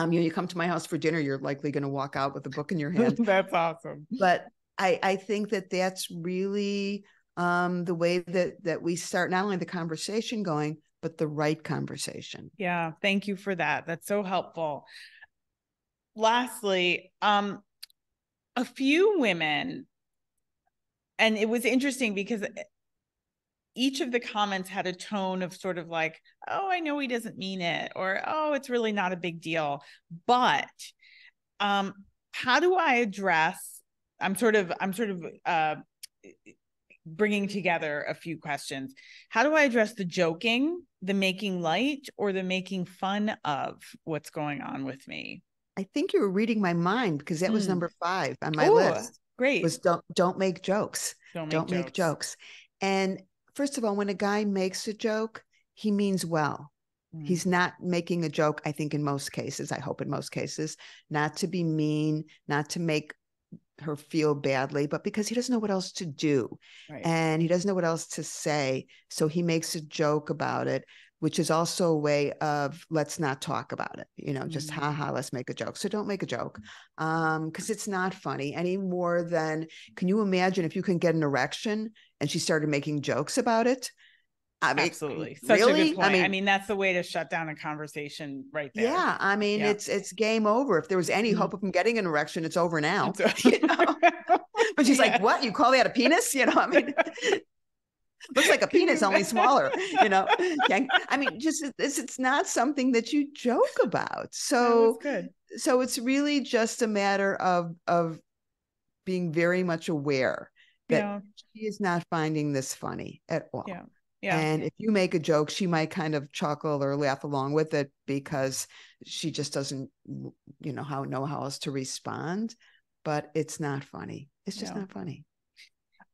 you come to my house for dinner, you're likely going to walk out with a book in your hand. That's awesome. But I think that that's really the way that we start not only the conversation going, but the right conversation. Yeah. Thank you for that. That's so helpful. Lastly, a few women, and it was interesting because each of the comments had a tone of sort of like, oh, I know he doesn't mean it, or, oh, it's really not a big deal. But how do I address, I'm sort of bringing together a few questions. How do I address the joking, the making light, or the making fun of what's going on with me? I think you were reading my mind, because that was number 5 on my list. Great. Was don't make jokes. Don't make jokes. And first of all, when a guy makes a joke, he means well. He's not making a joke, I think, in most cases, I hope in most cases, not to be mean, not to make her feel badly, but because he doesn't know what else to do. And he doesn't know what else to say. So he makes a joke about it. which is also a way of let's not talk about it, just let's make a joke. So don't make a joke, because it's not funny any more than, can you imagine if you can get an erection and she started making jokes about it? I mean, absolutely. Such really? a good point. I mean, that's the way to shut down a conversation right there. Yeah. I mean, it's game over. If there was any hope of him getting an erection, it's over now. But she's like, what? You call that a penis? I mean, looks like a penis, only smaller, I mean, just, it's not something that you joke about. So good. So it's really just a matter of being very much aware that she is not finding this funny at all. Yeah. And if you make a joke, she might kind of chuckle or laugh along with it because she just doesn't, know how else to respond. But it's not funny. It's just not funny.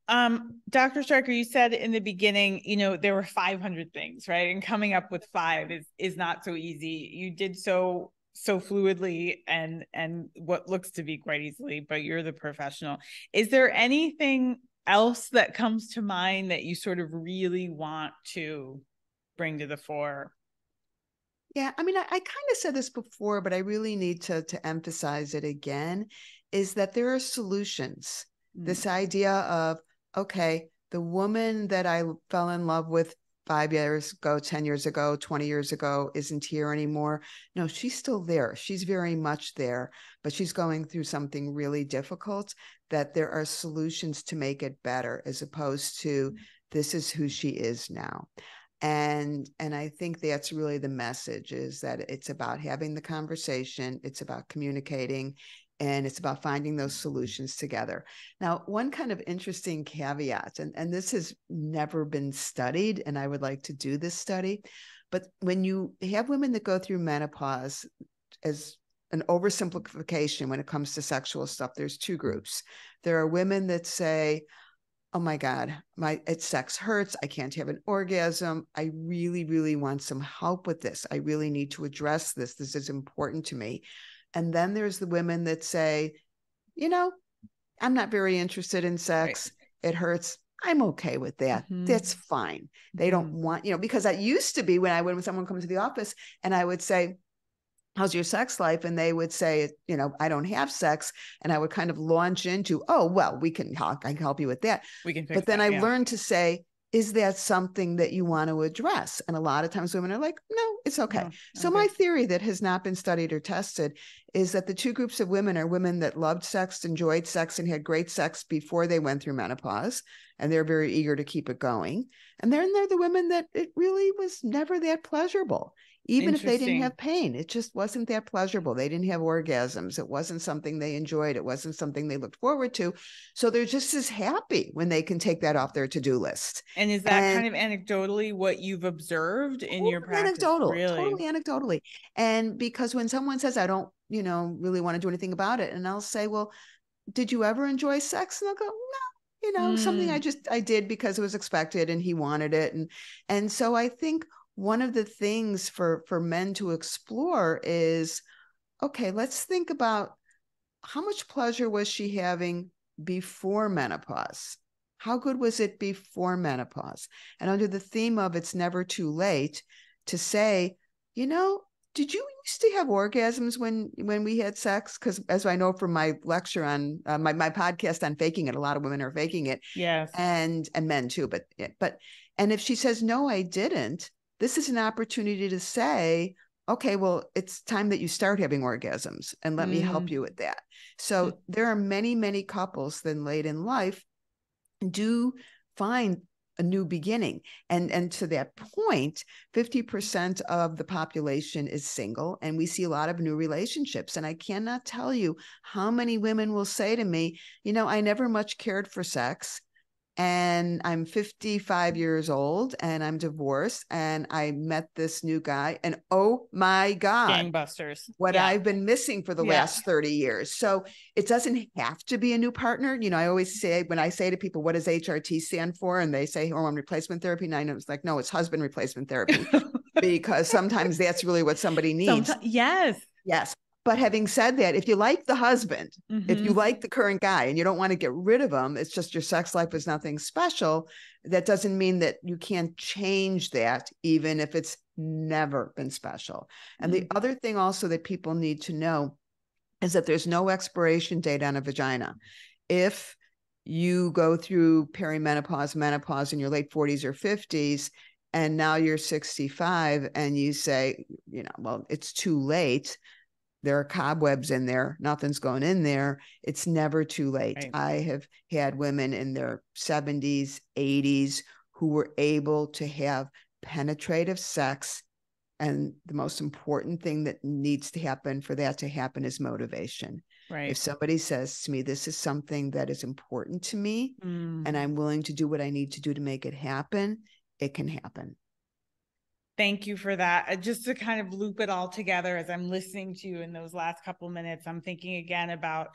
Dr. Streicher, you said in the beginning, there were 500 things, right? And coming up with 5 is not so easy. You did so fluidly and what looks to be quite easily, but you're the professional. Is there anything else that comes to mind that you sort of really want to bring to the fore? Yeah, I mean, I kind of said this before, but I really need to emphasize it again, is that there are solutions. This idea of, okay, the woman that I fell in love with 5 years ago, 10 years ago, 20 years ago isn't here anymore. No, she's still there. She's very much there, but she's going through something really difficult, that there are solutions to make it better, as opposed to this is who she is now. And I think that's really the message, is that it's about having the conversation. It's about communicating, and it's about finding those solutions together. Now, one kind of interesting caveat, and this has never been studied, and I would like to do this study, but when you have women that go through menopause, as an oversimplification when it comes to sexual stuff, there's 2 groups. There are women that say, oh my God, sex hurts. I can't have an orgasm. I really, really want some help with this. I really need to address this. This is important to me. And then there's the women that say, I'm not very interested in sex. Right. It hurts. I'm okay with that. That's fine. They don't want, because that used to be when someone comes to the office and I would say, how's your sex life? And they would say, I don't have sex. And I would kind of launch into, oh, well, I can help you with that. But then I learned to say, is that something that you want to address? And a lot of times women are like, no, it's okay. No, so my theory that has not been studied or tested is that the 2 groups of women are women that loved sex, enjoyed sex, and had great sex before they went through menopause. And they're very eager to keep it going. And then they're the women that it really was never that pleasurable. Even if they didn't have pain, it just wasn't that pleasurable. They didn't have orgasms. It wasn't something they enjoyed. It wasn't something they looked forward to. So they're just as happy when they can take that off their to-do list. And is that kind of anecdotally what you've observed in your practice? Totally anecdotally. And because when someone says, I don't, really want to do anything about it. And I'll say, well, did you ever enjoy sex? And they'll go, no, something I did because it was expected and he wanted it. And so I think one of the things for men to explore is, okay, let's think about how much pleasure was she having before menopause? How good was it before menopause? And under the theme of it's never too late, to say, did you used to have orgasms when we had sex? Because as I know from my lecture on my podcast on faking it, a lot of women are faking it. Yes. And men too. But if she says, no, I didn't, this is an opportunity to say, okay, well, it's time that you start having orgasms and let me help you with that. So there are many, many couples then late in life do find a new beginning. And to that point, 50% of the population is single, and we see a lot of new relationships. And I cannot tell you how many women will say to me, I never much cared for sex. And I'm 55 years old and I'm divorced and I met this new guy and oh my God, gangbusters, what I've been missing for the last 30 years. So it doesn't have to be a new partner. I always say, when I say to people, what does HRT stand for? And they say hormone replacement therapy. And I know it's like, no, it's husband replacement therapy because sometimes that's really what somebody needs. Yes. But having said that, if you like the husband, if you like the current guy and you don't want to get rid of him, it's just your sex life is nothing special. That doesn't mean that you can't change that, even if it's never been special. And the other thing also that people need to know is that there's no expiration date on a vagina. If you go through perimenopause, menopause in your late 40s or 50s, and now you're 65 and you say, you know, well, it's too late. There are cobwebs in there. Nothing's going in there. It's never too late. Right. I have had women in their 70s, 80s who were able to have penetrative sex. And the most important thing that needs to happen for that to happen is motivation. Right. If somebody says to me, this is something that is important to me, and I'm willing to do what I need to do to make it happen, it can happen. Thank you for that. Just to kind of loop it all together, as I'm listening to you in those last couple minutes, I'm thinking again about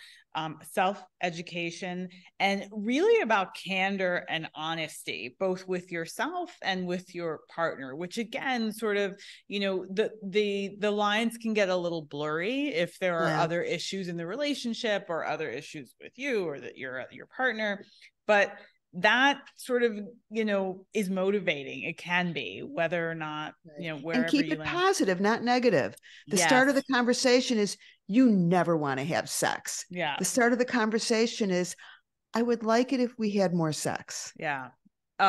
self-education and really about candor and honesty, both with yourself and with your partner, which again, sort of, you know, the lines can get a little blurry if there are other issues in the relationship or other issues with you or that your partner, but that sort of, you know, is motivating. It can be, whether or not, you know, wherever and keep you it land. Positive, not negative. The start of the conversation is, you never want to have sex. Yeah. The start of the conversation is, I would like it if we had more sex. Yeah.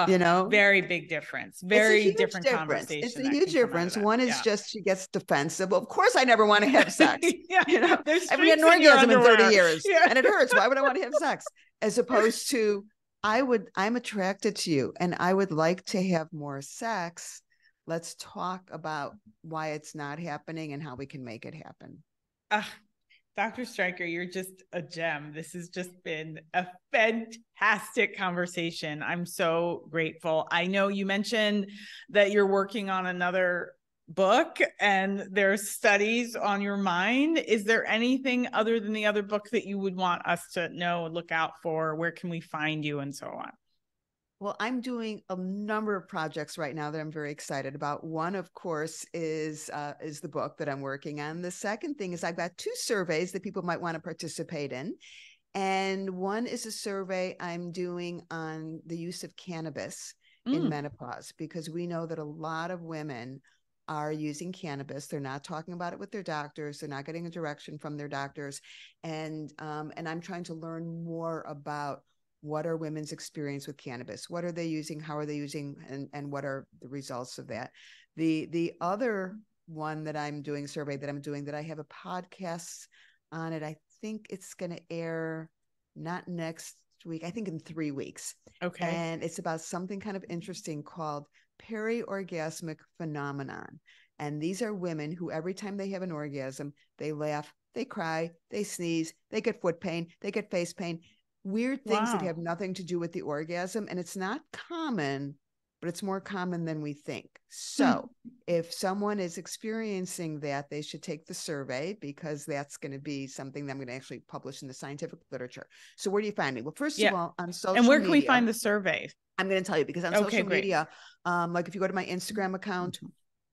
You know, very big difference. Very different conversation. It's a huge difference. One is just, she gets defensive. Well, of course I never want to have sex. You know, I've had an orgasm in 30 years and it hurts. Why would I want to have sex? As opposed to, I'm attracted to you and I would like to have more sex. Let's talk about why it's not happening and how we can make it happen. Dr. Streicher, you're just a gem. This has just been a fantastic conversation. I'm so grateful. I know you mentioned that you're working on another book and there's studies on your mind. Is there anything other than the other book that you would want us to know, look out for? Where can we find you and so on? Well, I'm doing a number of projects right now that I'm very excited about. One, of course, is the book that I'm working on. The second thing is I've got 2 surveys that people might want to participate in. And one is a survey I'm doing on the use of cannabis in menopause, because we know that a lot of women are using cannabis. They're not talking about it with their doctors. They're not getting a direction from their doctors. And I'm trying to learn more about what are women's experience with cannabis? What are they using? How are they using? And what are the results of that? The other one that I'm doing, survey that I'm doing, that I have a podcast on it. I think it's going to air not next week, I think in 3 weeks. Okay. And it's about something kind of interesting called peri-orgasmic phenomenon. And these are women who every time they have an orgasm, they laugh, they cry, they sneeze, they get foot pain, they get face pain. Weird things that have nothing to do with the orgasm. And it's not common, but it's more common than we think. So if someone is experiencing that, they should take the survey, because that's going to be something that I'm going to actually publish in the scientific literature. So where do you find me? Well, first of all, on social media. And where can we find the survey? I'm going to tell you, because on social media, like if you go to my Instagram account,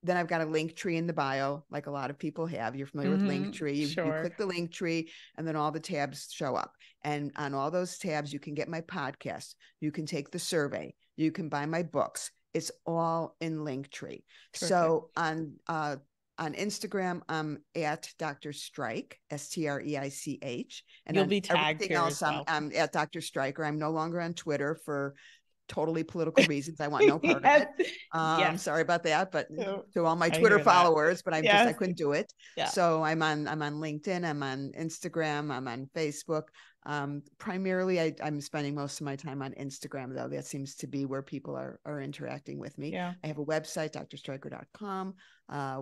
then I've got a link tree in the bio, like a lot of people have. You're familiar with Linktree. You click the link tree, and then all the tabs show up. And on all those tabs, you can get my podcast. You can take the survey. You can buy my books. It's all in Linktree. So on Instagram, I'm at Dr. Streich, Streich. And you'll be tagged here else, as well. I'm at Dr. Streicher. I'm no longer on Twitter for totally political reasons. I want no part of it. I'm sorry about that, but to all my Twitter followers, but I couldn't do it. So I'm on LinkedIn, I'm on Instagram, I'm on Facebook. Primarily I'm spending most of my time on Instagram, though. That seems to be where people are interacting with me. I have a website, drstreicher.com,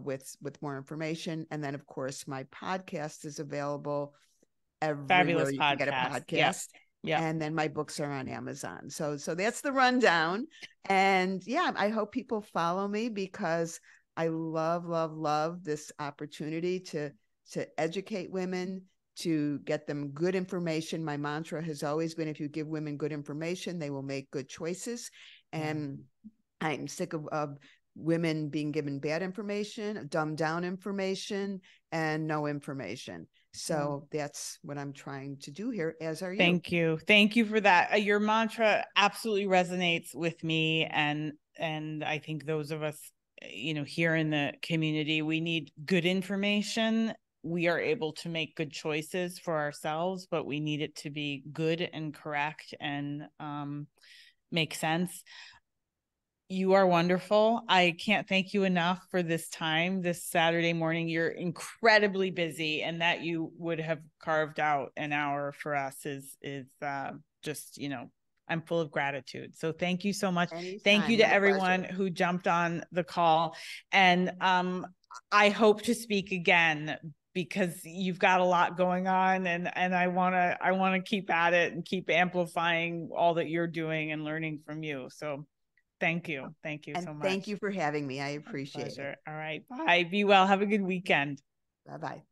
with more information. And then of course my podcast is available everywhere you can get a podcast. And then my books are on Amazon. So that's the rundown. And I hope people follow me, because I love this opportunity to educate women, to get them good information. My mantra has always been, if you give women good information, they will make good choices. And I'm sick of women being given bad information, dumbed down information, and no information. So that's what I'm trying to do here, as are you. Thank you. Thank you for that. Your mantra absolutely resonates with me. And I think those of us here in the community. We need good information. We are able to make good choices for ourselves, but we need it to be good and correct and make sense. You are wonderful. I can't thank you enough for this time, this Saturday morning. You're incredibly busy, and that you would have carved out an hour for us is just, I'm full of gratitude. So thank you so much. Anytime. Thank you to everyone who jumped on the call. And I hope to speak again, because you've got a lot going on, and I want to keep at it and keep amplifying all that you're doing and learning from you. So thank you. Thank you so much. Thank you for having me. I appreciate it. All right. Bye. Be well. Have a good weekend. Bye-bye.